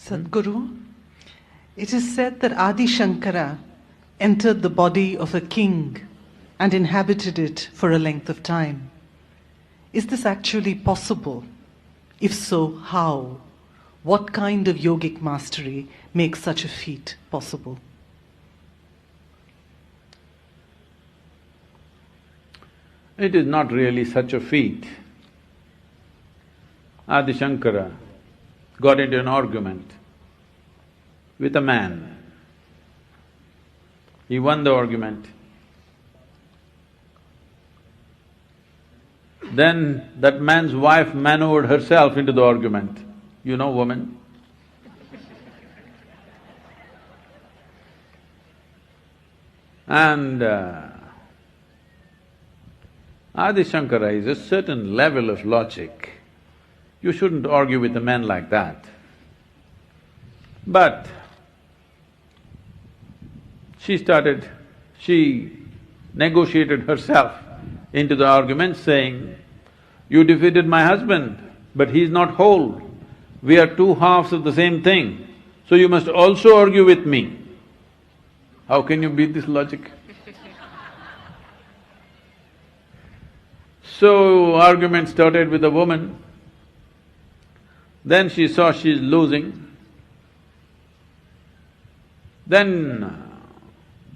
Sadhguru, it is said that Adi Shankara entered the body of a king and inhabited it for a length of time. Is this actually possible? If so, how? What kind of yogic mastery makes such a feat possible? It is not really such a feat. Adi Shankara got into an argument with a man. He won the argument. Then that man's wife maneuvered herself into the argument. You know woman. And Adi Shankara is a certain level of logic. You shouldn't argue with a man like that. But she negotiated herself into the argument saying, "You defeated my husband, but he's not whole. We are two halves of the same thing, so you must also argue with me." How can you beat this logic? So, argument started with the woman. Then she saw she's losing. Then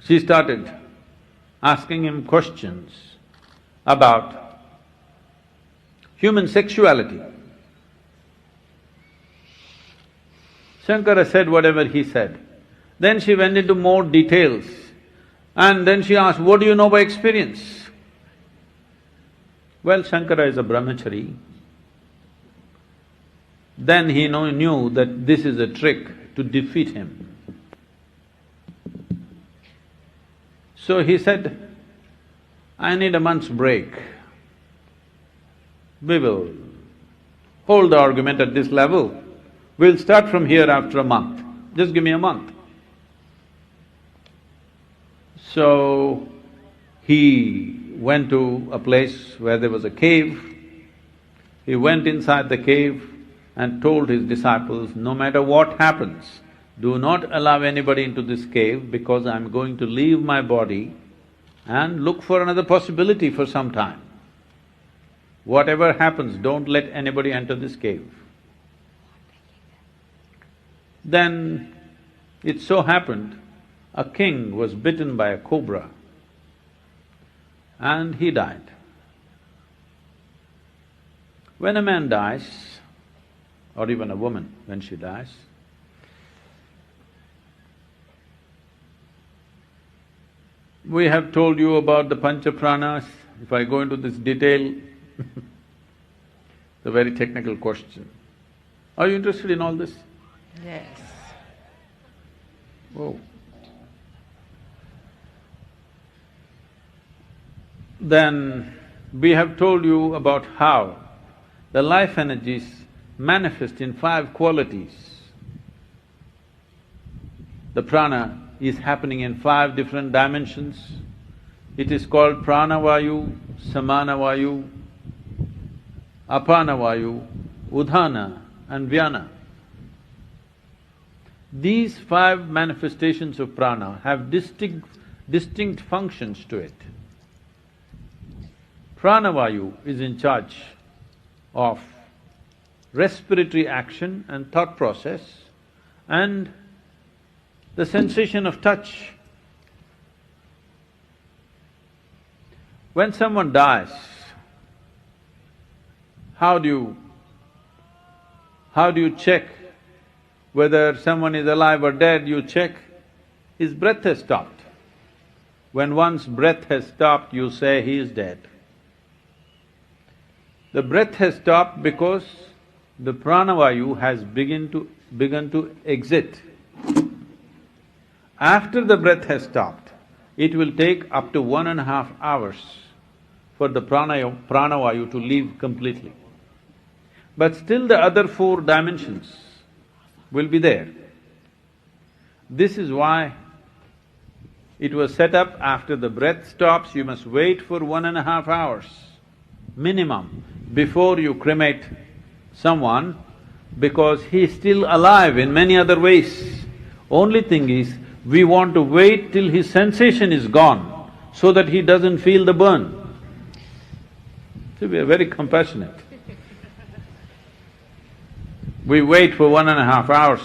she started asking him questions about human sexuality. Shankara said whatever he said. Then she went into more details and then she asked, "What do you know by experience?" Well, Shankara is a brahmachari. Then he knew that this is a trick to defeat him. So he said, "I need a month's break. We will hold the argument at this level. We'll start from here after a month. Just give me a month." So, he went to a place where there was a cave. He went inside the cave and told his disciples, "No matter what happens, do not allow anybody into this cave because I'm going to leave my body and look for another possibility for some time. Whatever happens, don't let anybody enter this cave." Then it so happened, a king was bitten by a cobra and he died. When a man dies, or even a woman when she dies, we have told you about the pancha pranas. If I go into this detail, it's a very technical question. Are you interested in all this? Yes. Whoa. Then we have told you about how the life energies manifest in 5 qualities. The prana is happening in 5 different dimensions. It is called pranavayu, samanavayu, apanavayu, udhana and vyana. These 5 manifestations of prana have distinct functions to it. Pranavayu is in charge of respiratory action and thought process and the sensation of touch. When someone dies, how do you check whether someone is alive or dead? You check his breath has stopped. When one's breath has stopped, you say he is dead. The breath has stopped because the pranavayu has begun to exit. After the breath has stopped, it will take up to 1.5 hours for the pranavayu to leave completely. But still the other 4 dimensions will be there. This is why it was set up after the breath stops, you must wait for 1.5 hours minimum before you cremate someone, because he is still alive in many other ways. Only thing is, we want to wait till his sensation is gone so that he doesn't feel the burn. See, we are very compassionate. We wait for 1.5 hours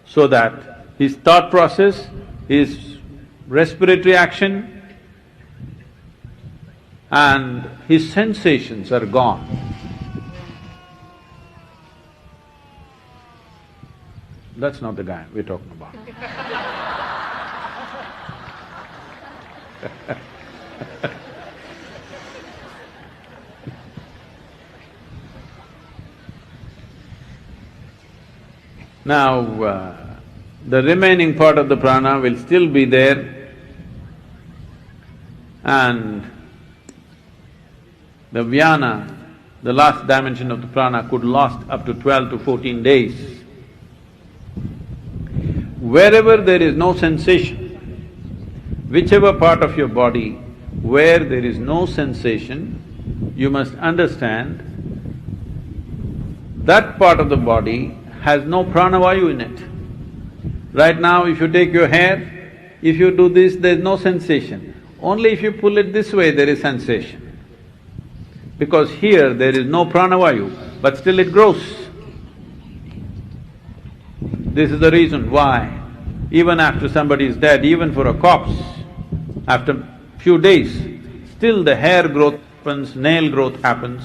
so that his thought process, his respiratory action and his sensations are gone. That's not the guy we're talking about. Now, the remaining part of the prana will still be there, and the vyana, the last dimension of the prana, could last up to 12 to 14 days. Wherever there is no sensation, whichever part of your body where there is no sensation, you must understand that part of the body has no pranavayu in it. Right now, if you take your hair, if you do this, there is no sensation. Only if you pull it this way, there is sensation. Because here there is no pranavayu, but still it grows. This is the reason why, even after somebody is dead, even for a corpse, after few days, still the hair growth happens, nail growth happens.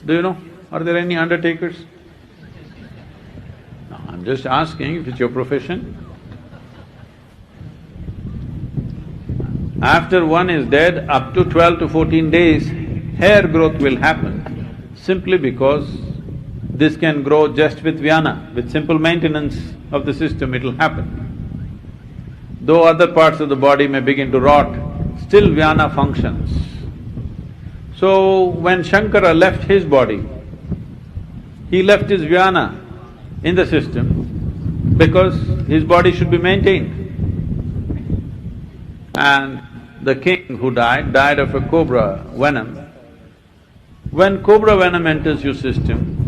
Do you know? Are there any undertakers? No, I'm just asking if it's your profession. After one is dead, up to 12 to 14 days, hair growth will happen, simply because this can grow just with vyana, with simple maintenance of the system it'll happen. Though other parts of the body may begin to rot, still vyana functions. So when Shankara left his body, he left his vyana in the system because his body should be maintained. And the king who died of a cobra venom. When cobra venom enters your system,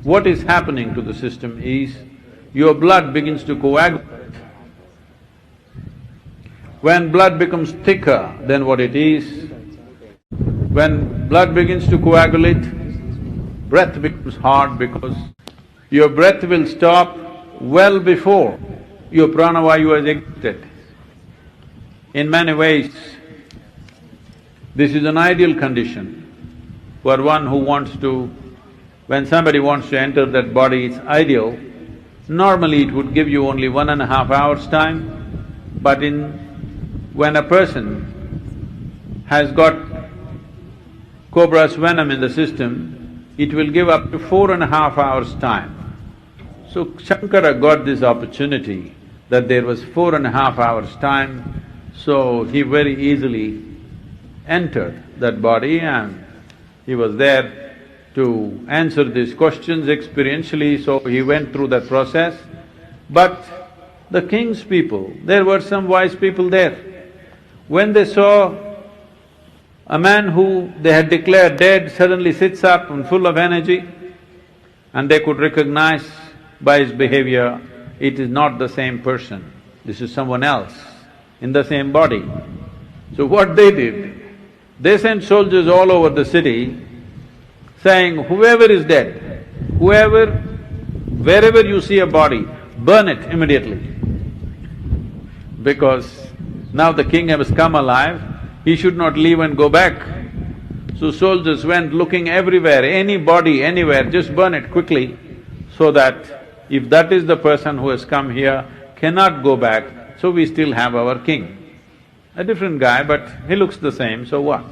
what is happening to the system is your blood begins to coagulate. When blood becomes thicker than what it is, when blood begins to coagulate, breath becomes hard because your breath will stop well before your pranavayu has exited. In many ways, this is an ideal condition for one who wants to… When somebody wants to enter that body, it's ideal. Normally it would give you only 1.5 hours time, but when a person has got cobra's venom in the system, it will give up to 4.5 hours time. So Shankara got this opportunity that there was 4.5 hours time, so he very easily entered that body and he was there to answer these questions experientially, so he went through that process. But the king's people, there were some wise people there. When they saw a man who they had declared dead suddenly sits up and full of energy, and they could recognize by his behavior, it is not the same person, this is someone else in the same body. So what they did, they sent soldiers all over the city saying, whoever is dead, wherever you see a body, burn it immediately. Because now the king has come alive, he should not leave and go back. So soldiers went looking everywhere, any body, anywhere, just burn it quickly, so that if that is the person who has come here, cannot go back, so we still have our king. A different guy, but he looks the same, so what?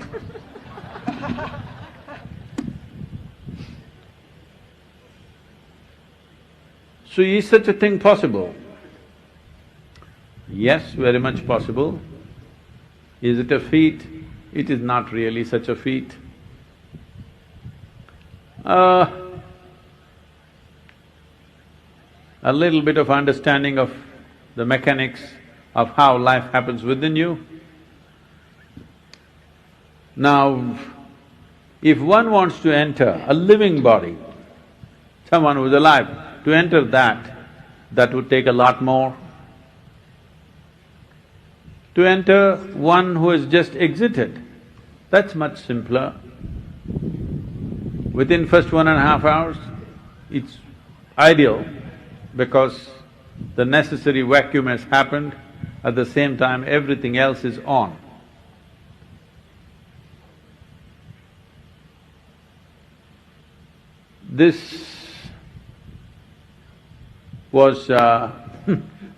So is such a thing possible? Yes, very much possible. Is it a feat? It is not really such a feat. A little bit of understanding of the mechanics of how life happens within you. Now, if one wants to enter a living body, someone who's alive. To enter that would take a lot more. To enter one who has just exited, that's much simpler. Within first 1.5 hours, it's ideal because the necessary vacuum has happened, at the same time everything else is on. This was…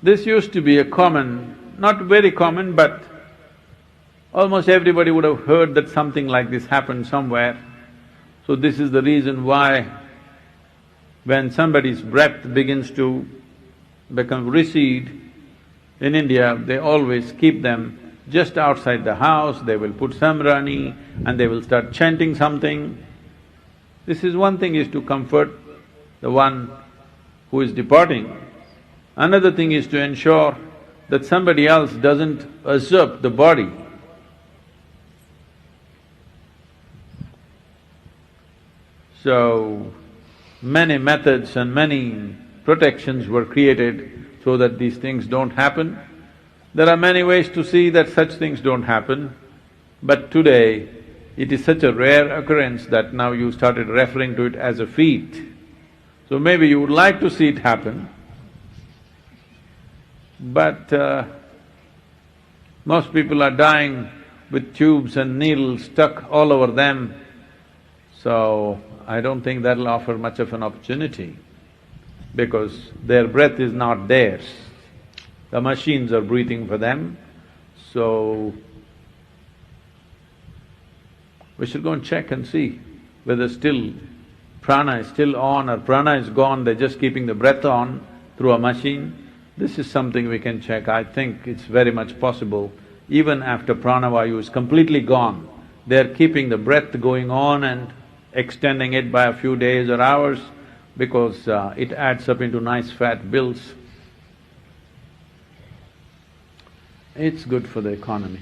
this used to be a common, not very common, but almost everybody would have heard that something like this happened somewhere. So this is the reason why when somebody's breath begins to recede, in India, they always keep them just outside the house, they will put samrani and they will start chanting something. This is one thing, is to comfort the one who is departing. Another thing is to ensure that somebody else doesn't usurp the body. So, many methods and many protections were created so that these things don't happen. There are many ways to see that such things don't happen, but today it is such a rare occurrence that now you started referring to it as a feat. So maybe you would like to see it happen, but most people are dying with tubes and needles stuck all over them, so I don't think that'll offer much of an opportunity because their breath is not theirs. The machines are breathing for them, so we should go and check and see whether still prana is still on or prana is gone, they're just keeping the breath on through a machine. This is something we can check. I think it's very much possible. Even after pranavayu is completely gone, they're keeping the breath going on and extending it by a few days or hours because it adds up into nice fat bills. It's good for the economy.